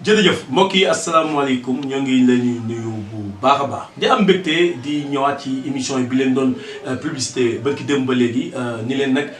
jërëjëf mbokk yi asalaamaaleykum ñoo ngi leen di nuyu bu baax a baax di am mbégte di ñëwaat ci émission bi leen doon publicité barki démb ba léegi ni leen nag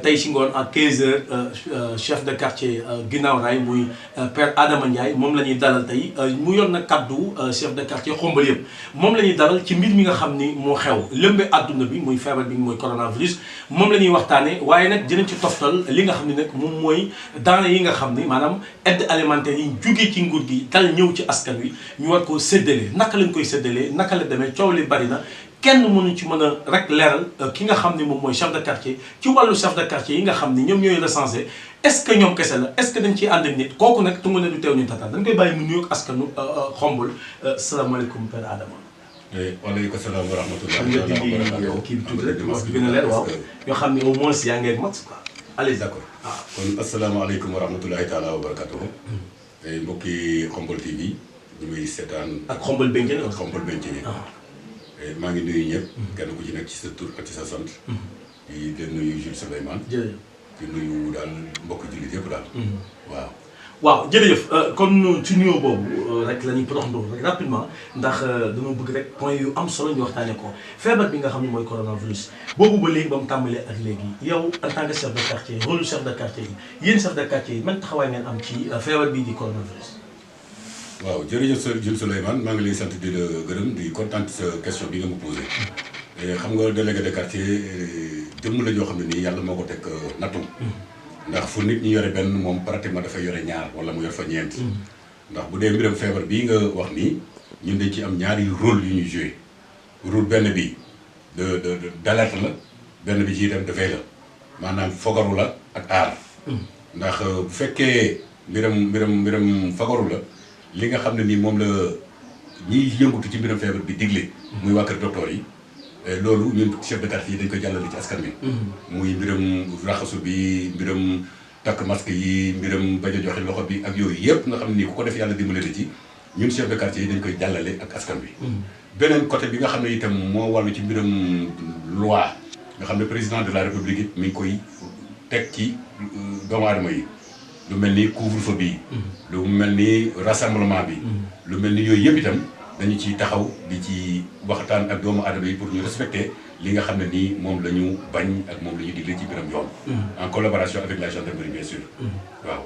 tey si ngoon à 15h chef de quartier Guinaw Rail muy père Adama Ndiaye moom la ñuy dalal tey mu yor nag kaddu chef de quartier Xombal yëpp moom la ñuy dalal ci mbir mi nga xam ni moo xew lëmbe àdduna bi muy feebar bi mooy coronavirus moom la ñuy waxtaanee waaye nag dinañ ci toftal li nga xam ne nag moom mooy denrées yi nga xam ni maanaam aide alimentaire yi jógee ci nguur gi dal ñëw ci askan wi ñu war ko séddale naka lañ koy séddalee naka la demee coow li bari na kenn mënu ci mën a rek leeral ki nga xam ne moom mooy chef de quartier ci wàllu chef de quartier yi nga xam ne ñoom ñooy recensé est-ce que ñoom kese la est-ce que dañ ciy ànd ak nit kooku nag tunga ne du teew ñu tataan dañ koy bàyyi mu nuyoog askanu Xombal salaamaaleykum père Adama. waaleykum salaam wa rahmatulah. nga dindi kii bi tuuti rek wax bi gën a leer waaw yoo xam ne au moins yaa ngi ak mat quoi. allez d'accord kon asalaamaaleykum wa rahmatulahi taala wa barakatuhu. mbokki Xombal TV ñu muy seetaan. ak Xombal Benjene ak Xombal Benjene. maa ngi nuyu ñëpp. kenn ku ci nekk ci sa tur ak ci sa sant. di leen nuyu Jules Souleymane. jërëjëf di nuyu daal mbokki jullit yëpp daal. waaw. waaw jërëjëf kon ci nuyoo boobu rek la ñuy proxandoo rek rapidement ndax dañoo bëgg rek point yu am solo ñu waxtaanee ko feebar bi nga xam ne mooy coronavirus boobu ba léegi ba mu tàmbalee ak léegi yow en tant que chef de quartier rôle chef de quartier yi yéen chef de quartier yi man taxawaay ngeen am ci feebar bii di coronavirus. waaw jërëjëf sër Jules Souleymane maa ngi lay sant di la gërëm di kontaan sa question bi nga ma posé xam nga délégué de quartier jëmm la joo xam ne nii yàlla moo ko teg nattu. ndax fu nit ñi yore benn moom pratiquement dafay yore ñaar wala mu yor fa ñeent. ndax bu dee mbiram feebar bii nga wax nii ñun dañ ci am ñaari rôle yu ñuy joué rôle benn bi d'alerte la benn bi ci itam de veille la maanaam fogaru la ak aar. ndax bu fekkee mbiram fogaru la li nga xam ne nii moom la ñiy yëngutu ci mbiram feebar bi digle. muy waa kër docteur yi. loolu ñun chef de quartier yi dañ ko jàllale ci askan wi. muy mbiram raxasu bi mbiram takk masque yi mbiram bañ a joxe loxo bi ak yooyu yëpp nga xam ne nii ku ko def yàlla dimbale na ci ñun chef de quartier yi dañ koy jàllale ak askan wi. beneen côté bi nga xam ne itam moo wàllu ci mbiram loi nga xam ne président de la république it mi ngi koy teg ci doomu aadama yi lu mel ni couvre-feu bi. lu mel ni rassemblement bi. lu mel ni yooyu yëpp itam. dañu ci taxaw di ci waxtaan ak doomu aadama yi pour ñu respecter li nga xam ne nii moom la ñu bañ ak moom la ñu digle ci biram yoon. en collaboration avec la gendarmerie bien sûr. waaw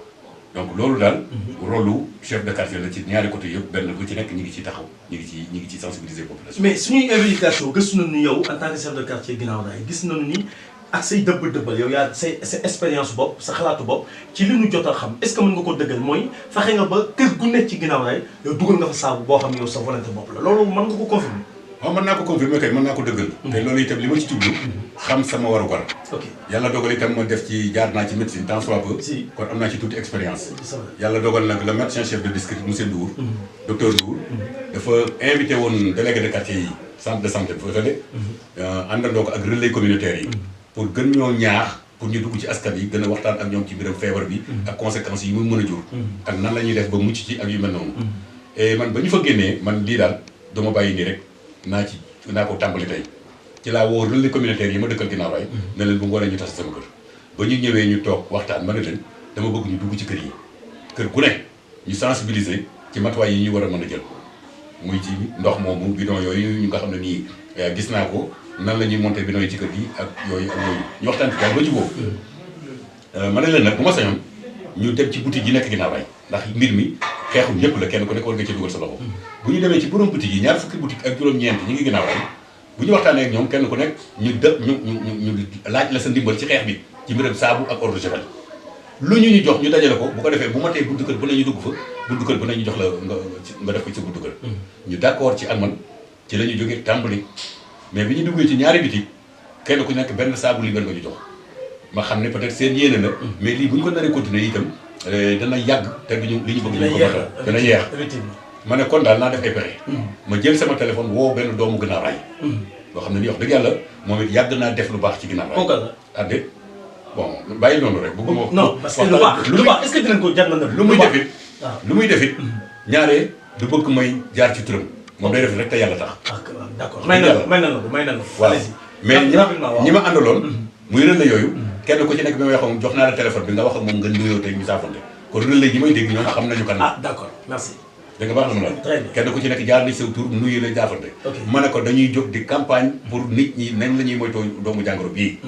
donc loolu daal. rôle chef de quartier la ci ñaari côté yëpp benn bu ci nekk ñi ngi ci taxaw ñi ngi ci sensibiliser population. mais suñuy investigation gëstu nañu ni yow en tant que chef de quartier Guinaw Rail gis nañu ni ak say dëbbal yow yaa sa expérience bopp sa xalaatu bopp ci li ñu jot a xam est-ce que mën nga ko dëggal mooy fexe nga ba kër gu nekk ci Guinaw Rail yow dugal nga fa saabu boo xam ne yow sa volonté bopp la loolu mën nga ko confirmer. waaw mën naa ko confirmer kay mën naa ko dëggal. te loolu itam li ma ci jublu. xam sama warugar. ok yàlla dogal itam ma def ci jaar naa ci médecine tant soit peu. si kon am naa ci tuuti expérience. yàlla dogal nag le médecin chef de district monsieur Ndour. docteur Ndour. dafa invité woon délégué de quartier yi centre de santé bu fekkee de. àndandoo ko ak relais communautaire yi. pour gën ñoo ñaax pour ñu dugg ci askan yi gën a waxtaan ak ñoom ci mbiram feebar bi. ak conséquences yi mu mën a jur. ak nan la ñuy def ba mucc ci ak yu mel noonu. et man ba ñu fa génnee man lii daal dama bàyyi nii rek naa ko tàmbali tey ci laa woo relais communautaire yi ma dëkkal Guinaw Rail ne leen bu mu waree ñu tas sama kër ba ñu ñëwee ñu toog waxtaan ma ne leen dama bëgg ñu dugg ci kër yi kër gu ne ñu sensibiliser ci matuwaay yi ñu war a mën a jël muy ci ndox moomu bidon yooyu ñu nga xam ne nii gis naa ko. nan la ñuy monter bidon yi ci kër gi ak yooyu ñu waxtaan ci daal ba ci boobu ma ne leen nag bu ma sañoon ñu dem ci boutique yi nekk Guinaw Rail ndax mbir mi xeexul ñëpp la kenn ku nekk war nga ci dugal sa loxo bu ñu demee ci borom boutique yi ñaar fukki boutique ak juróom-ñeent ñi ngi Guinaw Rail bu ñu waxtaanee ak ñoom kenn ku nekk ñu laaj la sa ndimbal ci xeex bi ci mbiram saabu ak eau de javel lu ñu jox ñu dajale ko bu ko defee bu matee buntu kër bu ne ñu dugg fa buntu kër bu ne ñu jox la nga def ko ci buntu kër ñu d'accord ci ak man ci la ñu jógee tàmbali mais bi ñu duggee ci ñaari bitik kenn ku nekk benn saabu liibar nga ñu jox ma xam ne peut-être seen yéene la mais lii bu ñu ko naree continuer itam dana yàgg te duñu li ñu bëgg ñu ko matal dana yeex ma ne kon daal naa def ay pexe ma jël sama téléphone woo benn doomu Guinaw Rail boo xam ne ni wax dëgg yàlla moom it yàgg naa def lu baax ci Guinaw Rail adde bon bàyyi noonu rek bëgguma non parce que lu baax est-ce que dinañ ko jar na lu muy defit ñaaree du bëgg may jaar ci turam moom day def rek te yàlla tax. d'accord may na la waaw mais ñi ma àndaloon. muy relais yooyu. kenn ku ci nekk bi ma waxoon jox naa la téléphone bi nga wax ak moom nga nuyoo tey ñu saafante kon relais yi may dégg ñoom xam nañu kan la. ah d'accord merci. da nga baax la ma la. très bien kenn ku ci nekk jaar nañ sa tur nuyu la jaafante. ok ma ne ko dañuy jóg di campagne pour nit ñi nañ la ñuy moytoo doomu jàngoro bii.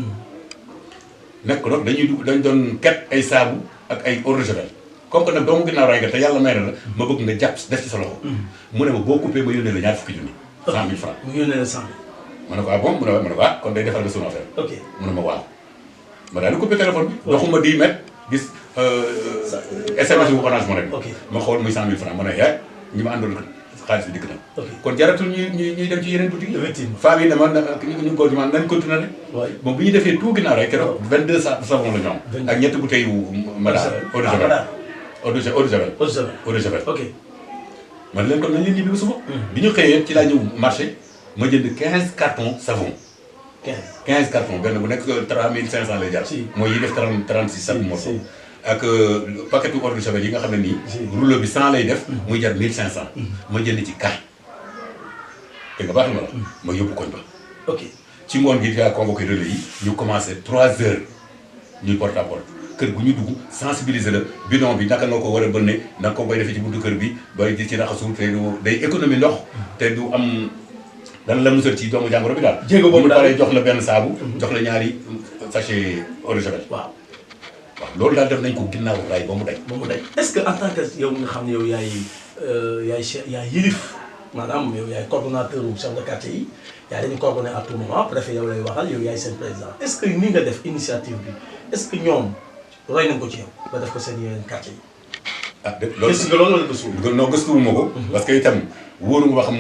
nekk nag dañ doon ket ay saabu ak ay eau de javel comme que nag doomu ginnaaw raay nga te yàlla may na la ma bëgg nga jàpp def ci sa loxo. mu ne ma boo coupé ma yónnee la ñaar fukki junni. 100 000 francs. mu yónnee la 100 000. ma ne ko ah bon mu ne ko ah kon day defal nga sunu affaire. ok mu ne ma waaw. ma daal di coupé téléphone bi. doxuma 10 mètres gis SMS bu Orange Money. ok ma xool muy 100 000 francs ma ne yaay ñi ma àndoon xaalis bi dikk na. ok kon jaratul ñuy dem ci yeneen boutique yi. effectivement femmes yi ne ma ñu ko demande nañ continuer rek. waay bon bu ñu defee tout ginnaaw rek keroog 22 savon la ñu am. ak ñetti bouteilles yu madar eau de javel eau de javel eau de javel ok man leen kon nañ leen ñibbi ba suba. bi ñu xëyee ci laa ñëw marché ma jënd 15 cartons savon. 15 cartons benn bu nekk 3500 lay jar. si mooy yi def 36 sac morceau. si ak paquetu eau de javel yi nga xam ne nii. si rouleau bi 100 lay def. muy jar 1500. ma jënd ci 4. te nga baax na ma la. ma yóbbu koñ ba. ok ci ngoon gi daa convoqué relais yi ñu commencé 3 heures ñuy porte à porte kër gu ñu dugg sensibiliser la bidon bi naka nga ko war a bënne naka ko koy defee ci buntu kër bi bay di ci raxasu te du day économie ndox te du am dana la musal ci doomu jàngoro bi daal. jéego boobu daal paree jox la benn saabu. jox la ñaari sachet eau de javel. waaw waaw loolu daal def nañ ko ginnaaw raay ba mu daj. ba mu daj est-ce que en tant que yow nga xam ne yow yaay yilif maanaam yow yaay coordonnateur u chef de quartier yi yaa dañu coordonné à tout moment préfet yow lay waxal yow yaay seen président est-ce que ni nga def initiative bi est-ce que ñoom roy nañ ko ci yow ba def ko seen yeneen quartier yi. ah de loolu gëstu nga loolu wala gëstu non gëstuwuma ko. parce que itam wóoruma ba xam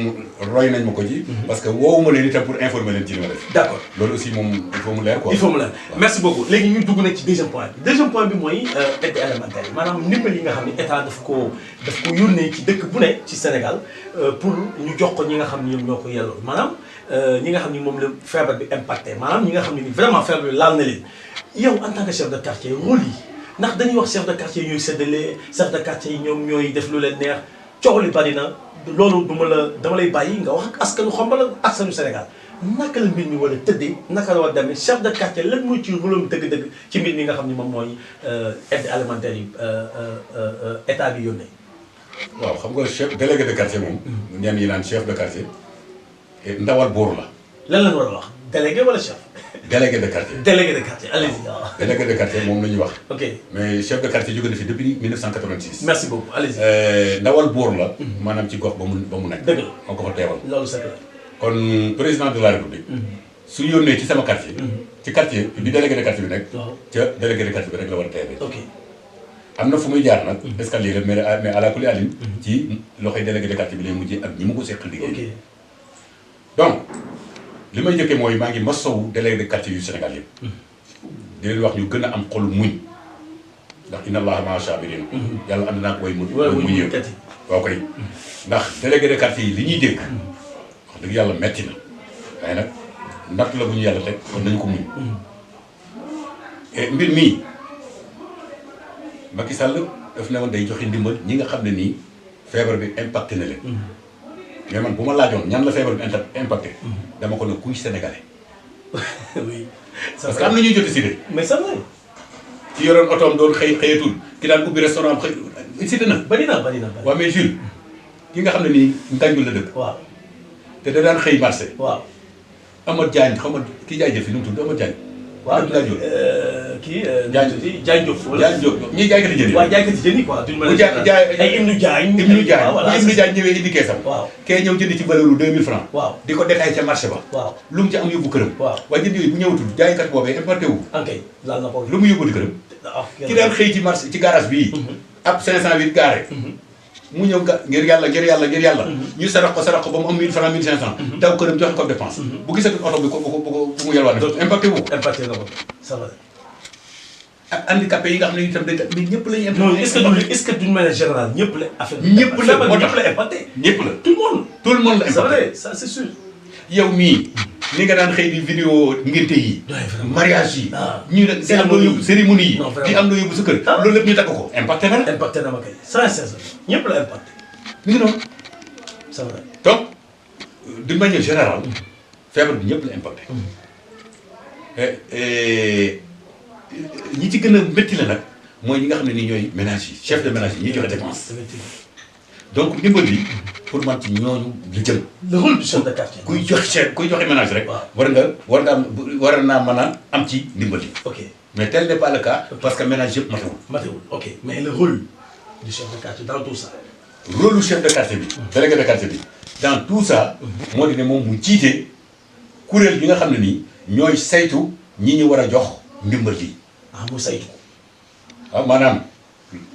roy nañ ma ko ci. parce que woowuma leen itam pour informer leen ci li ma def. d'accord loolu aussi moom il faut mu leer quoi. il faut mu leer merci beaucoup léegi ñu dugg nag ci deuxième point bi deuxième point bi mooy aide alimentaire yi maanaam ndimbal yi nga xam ne état daf ko yónnee ci dëkk bu ne ci Sénégal pour ñu jox ko ñi nga xam ne ñoom ñoo ko yelloo maanaam ñi nga xam ni moom la feebar bi impacté maanaam ñi nga xam ne ni vraiment feebar bi laal na leen yow en tant que chef de quartier rôle yi ndax dañuy wax chef de quartier ñooy séddale chef de quartier yi ñoom ñooy def lu leen neex coow li bari na loolu dama lay bàyyi nga wax ak askanu Xombol ak askanu Sénégal naka la mbir mi war a tëddee naka la war a demee chef de quartier lan mooy ci rôle dëgg-dëgg ci mbir mi nga xam ni moom mooy aide alimentaire yi état bi yónnee. waaw xam nga chef délégué de quartier moom. ñenn ñi naan chef de quartier ndawal buur la. lan lañ war a wax délégué wala chef. délégué de quartier. délégué de quartier allez-y waaw. délégué de quartier moom la ñuy wax. ok mais chef de quartier jóge na fi depuis 1986. merci beaucoup allez-y. ndawal buur la. maanaam ci gox ba mu nekk. dëgg la moo ko fa teewal. loolu c'est clair. kon président de la république. su yónnee ci sama quartier. ci quartier bi délégué de quartier bi nekk. waaw ca délégué de quartier bi rek la war a teewee. ok am na fu muy jaar nag. escalier la mais à la kulli alim. ci loxoy délégué de quartier bi lay mujjee ak ñi mu ko seqal liggéey. ok donc li may njëkkee mooy maa ngi masawu délégué de quartier yu Sénégal yëpp. di leen wax ñu gën a am xolu muñ. ndax inna allaha maa saabiriin. yàlla ànd naa ko way mu muñ yëpp waaw koy ndax délégué de quartier yi li ñuy dégg. wax dëgg yàlla metti na waaye nag natt la bu ñu yàlla teg kon nañu ko muñ. mbir mii Macky Sall daf ne woon day joxe ndimbal ñi nga xam ne nii feebar bi impacté na leen. mais man bu ma laajoon ñan la feebar bi impacté. dama ko ne kuy sénégalais. oui. parce que am na ñuy joti cité. mais c'est vrai. ki yoroon otoom doon xëyatul ki daan ubbi restaurant xëy cité na. bari na. waaw mais Jules ki nga xam ne nii Nganjul la dëkk. waaw te da daan xëy marché. waaw. Amath Diagne xam nga ki jaay jëf fi nu mu tudd Amath Diagne. waaw Nganjul kii. Diagne Diop. Diagne Diop ñiy jaaykati jën yi. waaw jaaykati jën yi quoi. duñ mën a jaay ay Ibnu Diagne. Ibnu Diagne voilà bu Ibnu Diagne ñëwee indi keesam. waaw kee ñëw jënd ci valeur 2000 francs. waaw di ko détaillé ca marché ba. waaw lu mu ci am yóbbu këram. waaw waaye jënd yooyu bu ñëwatul jaaykat boobee importé wu. ok laal na ko. lu mu yóbbu di këram. ki daan xëy ci marché ci garage bii. ab 508 garé. mu ñëw ngir yàlla. ñu sarax ko ba mu am 1000 francs 1500. daw këram joxe ko dépense. bu gisatul oto bi bu mu yalwaan impacté wu. impacté na ko ça va. ak handicapé yi nga xam ne itam dañ mais ñëpp la ñu impacté. non est-ce que d'une manière générale ñëpp la affaire bi. ñëpp la moo tax ñëpp la impacté. ñëpp la tout le monde la c'est impacté. vrai ça c'est sûr. yow mii ni nga daan xëy di vidéo ngénte yi. mariage yi. ñu ne di am loo yóbbu cérémonie yi. di am loo yóbbu sa kër. loolu lépp ñu takk ko impacté na la. impacté na ma kay sincèrement ñëpp la impacté. mi ngi noonu. c'est vrai. donc d'une manière générale feebar bi ñëpp la impacté. ñi ci gën a métti la nag mooy ñi nga xam ne ni ñooy ménage yi chef de ménage yi ñuy joxe dépense. donc ndimbal bi pour man ci ñooñu la jëm. le rôle du chef de quartier. kuy joxe ménage rek. war naa mën a am ci ndimbal yi. ok mais tel n'est pas le cas. parce que ménage yëpp matewul. ok mais le rôle du chef de quartier dans tout ça. rôle du chef de quartier bi. délégué de quartier bi dans tout ça. moo di ne moom mu jiite kuréel bi nga xam ne nii ñooy saytu ñi ñu war a jox ndimbal yi. mu saytu ko. waaw maanaam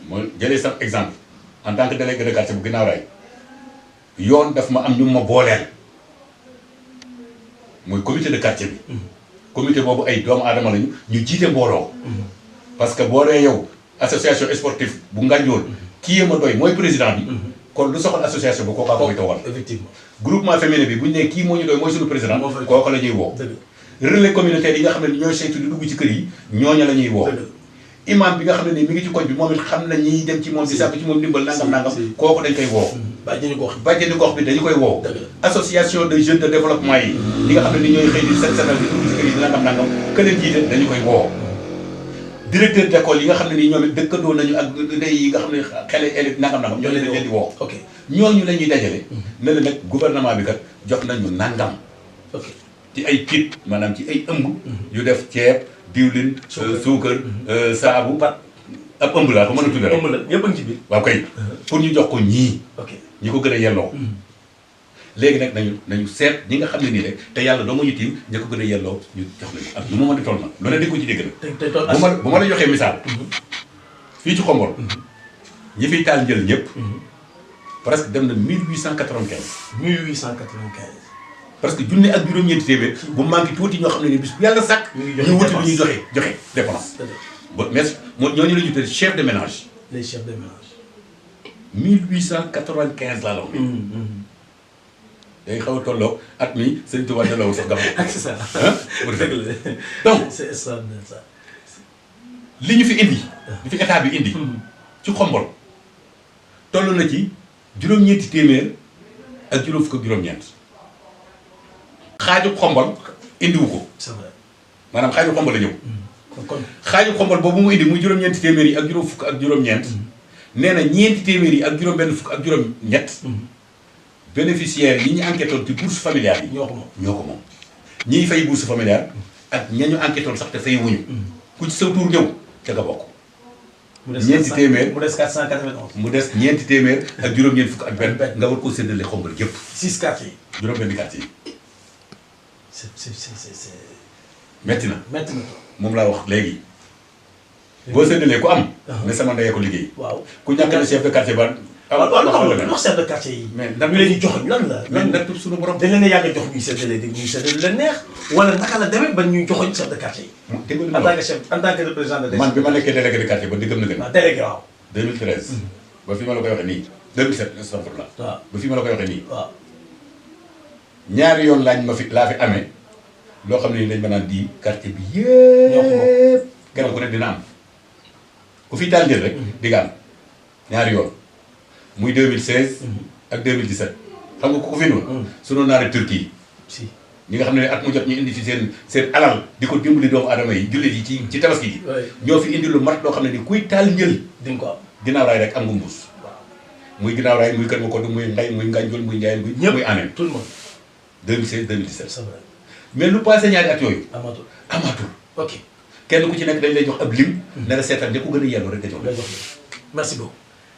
mooy jëlee sax exemple en tant que délégué de quartier bu Guinaw Rail yoon daf ma am ñu ma booleel mooy comité de quartier bi. comité boobu ay doomu aadama lañu ñu jiite mbooloo. parce que boo dee yow association sportive bu Ngànjool kii ma doy mooy président bi. kon lu soxal association bi kooku koy tawal. effectivement groupement féminin bi bu ñu nee kii moo ñu doy mooy suñu président. kooku la ñuy woo. relais communautaire yi nga xam ne ñooy saytu di dugg ci kër yi ñooña la ñuy woo. imam bi nga xam ne nii mi ngi ci koñ bi moom it xam na ñiy dem ci moom di sàkk ci moom ndimbal nangam kooku dañ koy woo. bàjjeni gox bi dañu koy woo. association de jeunes de développement yi ñi nga xam ne ni ñooy xëy di set setal di dugg ci kër yi di nangam que leen jiite dañu koy woo. directeur d'école yi nga xam ne nii ñoom it dëkkandoo nañu ak ndey yi nga xam ne xale élève nangam ñoo leen di woo. ñooñu la ñuy dajale. ne la nag gouvernement bi kat jox nañu nangam. ci ay kit maanaam ci ay ëmb. yu def ceeb diwlin. suukar saabu. ab ëmb laa ko mën a tuddee rek. ëmb la yëpp a ngi ci biir. waaw kay pour ñu jox ko ñii. ñi ko gën a yelloo. léegi nag nañu seet ñi nga xam ne nii rek te yàlla doo ma ñu tiim ñi ko gën a yelloo ñu jox lañu ak lu ma mën di toll nag lu ne di ko ci dégg nag. bu ma la joxee misaal. fii ci Xombol. ñi fiy taal njël ñëpp. presque dem na 1895. 1895. parce que junne ak juróom-ñeenti téeméer bu manqué tuuti ñoo xam ne ni bis bu yàlla sàkk. ñu wuti lu ñuy joxe dépense. ba mais ñooñu la ñu tuddee chef de ménage. les chefs de ménage. 1895 laa la wax. day xaw a tolloog at mi sëñ Tuba delloo sax gàmm. ak c'est ça. donc c'est extraordinaire ça. li ñu fi indi. li fi état bi indi. ci Xombol toll na ci juróom-ñeenti téeméer ak juróom fukk ak juróom-ñeent. xaaju Xombol indiwu ko. c'est vrai maanaam xaaju Xombol la ñëw. kon xaaju Xombol boobu mu indi muy juróom-ñeenti téeméer yi ak juróom fukk ak juróom-ñeent. nee na ñeenti téeméer yi ak juróom-benn fukk ak juróom-ñett. bénéficiaires yi ñu enquêtoon ci bourse familiale yi. ñoo ko moom ñiy fay bourse familiale ak ña ñu enquêtoon sax te fay wuñu. ku ci sa tur ñëw ca nga bokk. mu des ñeenti téeméer mu des 491. mu des ñeenti téeméer ak juróom-ñeent fukk ak benn nga war koo séddale Xombol yëpp. 6 quartiers yi. juróom-benn quartier yi. c'est metti na moom laa wax léegi. boo séddalee ku am. ne sama ndey ko liggéey. waaw ku ñàkk na chef de quartier ba. waaw wax chef de quartier yi. mais ñu leen di joxoñ lan la. mais nag suñu borom. dañ leen a yàgg a jox ñuy séddale leen neex. wala naka la demee ba ñuy joxoñ chef de quartier yi. dégg en tant que chef en tant que représentant de. man bi ma nekkee délégué de quartier ba diggam na gën. waaw délégué waaw. 2013. ba fi ma la koy waxee nii 2017 astafurlah. waaw ba fi ma la koy waxee nii. waaw. ñaari yoon laa fi amee loo xam ne ni dañ ma naan di quartier bi yëpp. kenn ku ne dina am ku fi taal njël rek. di nga am ñaari yoon. muy 2016. ak 2017. xam nga ku ko fi noonu. sunu naari Turquie. si ñi nga xam ne at mu jot ñu indi fi seen alal di ko dimbali doomu aadama yi jullit yi ci tabaski gi. ñoo fi indi lu mat loo xam ne ni kuy taal njël. di nga ko am ginnaaw raay rek am nga mbuus. muy ginnaaw raay muy kër ma ko muy nday muy ngànjol muy njaayeen muy. ñëpp muy aneen tout le monde. 2016 2017. c'est vrai. mais lu passé ñaari at yooyu. amatul. ok kenn ku ci nekk dañ lay jox ab lim. ne la seetal ña ko gën a yelloo rek nga jox la. merci beaucoup.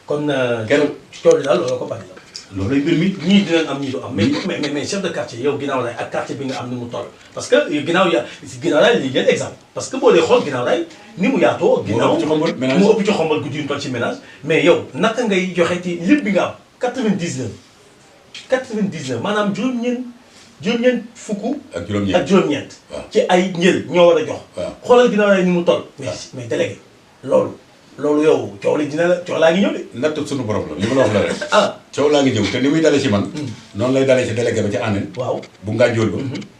kon kenn tool yi daal loolu ko bari la. loolu lay mbir mi. ñii dinañ am ñii du am. mais chef de quartier yow ginnaaw raay ak quartier bi nga am ni mu toll. parce que ginnaaw raay li jël exemple. parce que boo dee xool ginnaaw raay ni mu yaatoo. ginnaaw mu ëpp ci Xombol guddi yu toll ci ménage. mais yow naka ngay joxe ci lim bi nga am 99 maanaam juróom-ñeent fukk. ak juróom-ñeent. waaw ci ay njël ñoo war a jox. waaw xoolal ginnaaw raay ni mu toll. mais délégué loolu yow coow laa ngi ñëw de. natt suñu borom la li ma la wax la rek. coow laa ngi ñëw te ni muy dalee ci man. noonu lay dalee ci délégué ba ci ànd. waaw bu Ngànjool ba.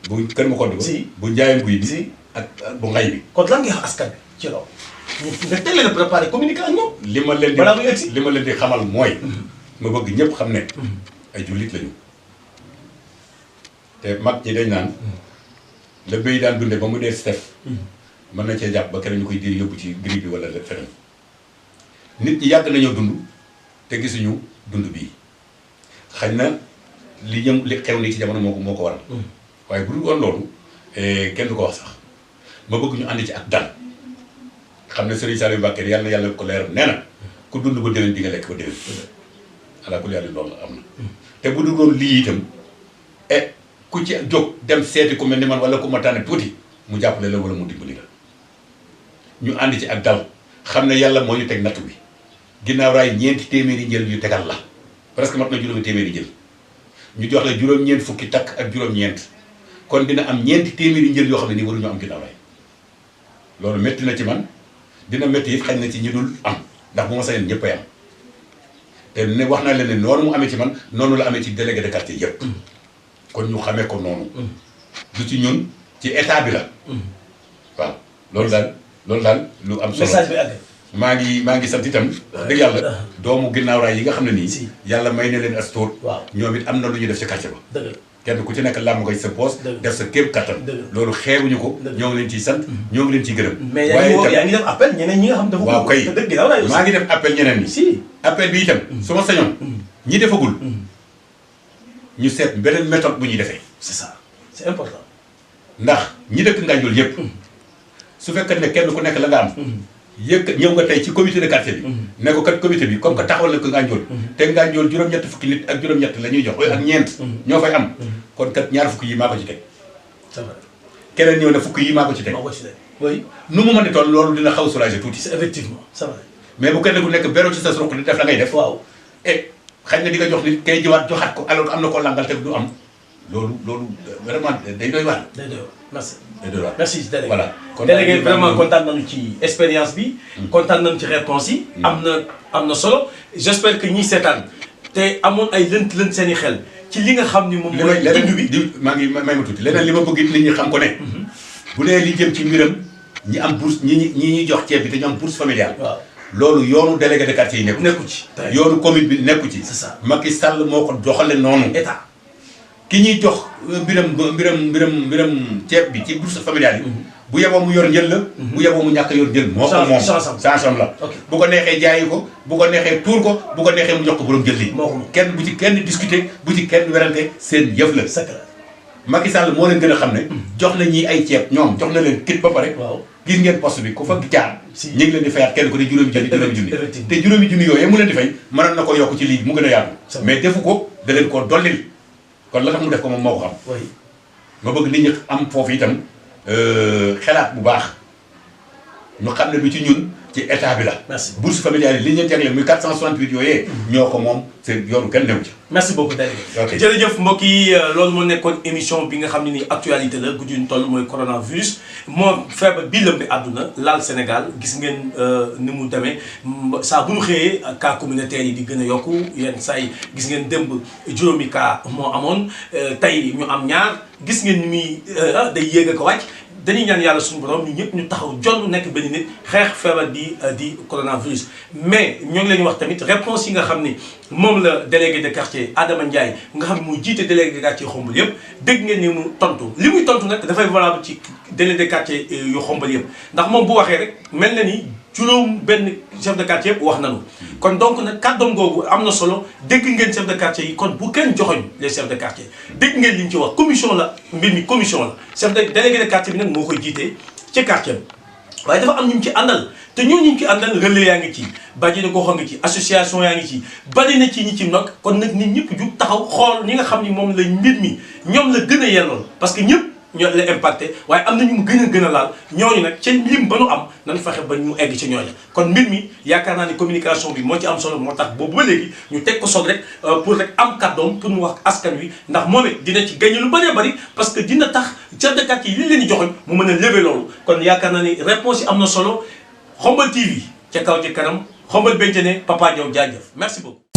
bu Kër Makoddu ba. bu Njaayeen Guy bi. ak bu Ngay bi. kon lan ngay wax askan bi ci loolu. nga teel leen a préparé communiquer ak ñoom. li ma leen balaa muy egsi li ma leen di xamal mooy. ma bëgg ñëpp xam ne. ay jullit lañu. te mag ñi dañ naan. la béy daan dunde ba mu dee stef. mën na cee jàpp ba keneen ñu koy diri yóbbu ci gris bi wala feneen. nit ñi yàgg nañoo dund te gisuñu dund bii xañ na li xew nii ci jamono moo ko waral waaye bu dul woon loolu kenn du ko wax sax ma bëgg ñu ànd ci ak dal xam ne Serigne Saliou Mbacké yàlla na yàlla ko leeral nee na ku dund ba déwén di nga lekk ba déwén alaa kulli yàlla loolu am na te bu dul woon lii itam ku ci jóg dem seeti ku mel ni man wala ku ma tànn tuuti mu jàppale la wala mu dimbali la ñu ànd ci ak dal xam ne yàlla moo ñu teg nattu bi ginnaaw raay 4 téeméeri njël yu tegal la presque mat na juróomi téeméeri njël ñu jox la juróom-ñeent fukki takk ak juróom-ñeent kon dina am 4 téeméeri njël yoo xam ne nii waruñu am ginnaaw raay loolu métti na ci man dina métti it xañ na ci ñi dul am ndax bu ma sañoon ñëpp ay am te ne wax naa leen ne noonu mu amee ci man noonu la amee ci délégué de quartier yëpp kon ñu xamee ko noonu du ci ñun ci état bi la waaw loolu daal lu am solo message bi àgg maa ngi sant itam dëgg yàlla doomu ginnaaw raay yi nga xam ne nii yàlla may na leen as tóor ñoom it am na lu ñu def ci quartier ba kenn ku ci nekk làmb ko ci sa poos def sa kéem kattan loolu xeebuñu ko ñoo ngi leen ciy sant ñoo ngi leen ciy gërëm mais yaa ngi def appel ñeneen ñi nga xam dafa waaw kay maa ngi def appel ñeneen ñi appel bi itam su ma sañoon ñi defagul ñu seet beneen méthode bu ñuy defee c'est ça c'est important ndax ñi dëkk Nganjool yëpp su fekkee ne kenn ku nekk la nga am ñëw nga tey ci comité de quartier bi ne ko kat comité bi comme que taxawal na ko Nganjool te Nganjool juróom-ñett fukki nit ak juróom-ñett la ñuy jox ak ñeent ñoo fay am kon kat ñaar fukki yi maa ko ci teg c'est vrai keneen ñëw ne fukki yi maa ko ci teg oui nu mu mën di toll loolu dina xaw a soulager tuuti effectivement c'est vrai mais bu kenn ku nekk beru ci sa ruq di def la ngay def waaw xañ na di nga jox nit kay jiwaat joxaat ko alors que am na koo langal te du am loolu vraiment day doy waar. day doy waar merci. day doy waar merci délégué. voilà kon délégué vraiment kontaan nañu ci expérience bi. kontaan nañu ci réponse yi. am na solo j'espère que ñiy seetaan te amoon ay lënt seen i xel ci li nga xam ni moom mooy. dund bi maa ngi may ma tuuti leneen li ma bëgg nit ñi xam ko ne. bu dee li jëm ci mbiram ñi am bourse ñi ñuy jox ceeb bi te ñu am bourse familiale. waaw loolu yoonu délégué de quartier yi nekku ci. yoonu commune bi nekku ci. c'est ça Macky Sall moo ko doxale noonu. état ki ñuy jox mbiram ceeb bi ci bourse familiale yi. bu yeboo mu yor njël la. bu yeboo mu ñàkk yor njël moo ko moom chance-am la. bu ko neexee jaayi ko bu ko neexee tuur ko bu ko neexee mu jox ko borom jël li kenn bu ci kenn discuter bu ci kenn werante seen yëf la. Macky Sall moo leen gën a xam ne. jox na ñii ay ceeb ñoom jox na leen kit ba pare. gis ngeen poste bi ku fa jaar. ñu ngi leen di fayaat kenn ku ne juróomi junni te juróomi junni yooyu mu leen di fay mënoon na ko yokk ci lii mu gën a yaatu. mais defu ko da leen koo dollil kon la tax mu def ko moom moo ko xam. ma bëgg nit ñi am foofu itam xelaat bu baax ñu xam ne du ci ñun ci état bi la. merci bourse familiale yi li ñu leen jagleel muy 468 yooyee. ñoo ko moom seen yoonu kenn new ci. merci beaucoup délégué. jërëjëf mbokk yi loolu moo nekkoon émission bi nga xam ne ni actualité la guddi ñu toll mooy coronavirus moo feebar bii lëmbe àdduna laal Sénégal gis ngeen ni mu demee saa bu ñu xëyee cas communautaire yi di gën a yokku yenn saa yi gis ngeen démb juróomi cas moo amoon tey ñu am ñaar gis ngeen ni muy day yéeg ak a wàcc. dañuy ñaan yàlla suñu borom ñu ñëpp ñu taxaw jonn nekk benn nit xeex feebar bi di coronavirus mais ñoo ngi leen wax tamit réponse yi nga xam ni moom la délégué de quartier Adama Ndiaye nga xam ne muy jiite délégué de quartier Xombol yëpp dégg ngeen ni mu tontu li muy tontu nag dafay valable ci délégué de quartier yu Xombol yëpp ndax moom bu waxee rek mel na ni juróom benn chef de quartier yëpp wax nañu kon donc nag kàddoom googu am na solo dégg ngeen chef de quartier yi kon bu kenn joxoñ les chefs de quartier dégg ngeen li ñu ci wax commission la mbir mi commission la chef de délégué de quartier bi nag moo koy jiitee ci quartier bi waaye dafa am ñu ci àndal te ñooñu ñu ci àndal relais yaa ngi ci bàjjenu gox ngi ci association yaa ngi ci bari na ci ñi ci nag kon nag nit ñëpp jug taxaw xool ñi nga xam ni moom la mbir mi ñoom la gën a yellool parce que ñëpp ñoo la impacté waaye am na ñu mu gën a laal ñooñu nag ca lim ba nu am nañ fexe ba ñu egg ci ñooñu kon mbir mi yaakaar naa ni communication bi moo ci am solo moo tax boobu ba léegi ñu teg ko soog rek pour rek am kàddoom pour mu wax askan wi ndax moom it dina ci gagné lu bëree bëri parce que dina tax chef de quartier yi li leen di joxoñ mu mën a lever loolu kon yaakaar naa ni réponse yi am na solo Xombol TV ca kaw ci kanam Xombol Béntene Papa Diaw jaajëf merci beaucoup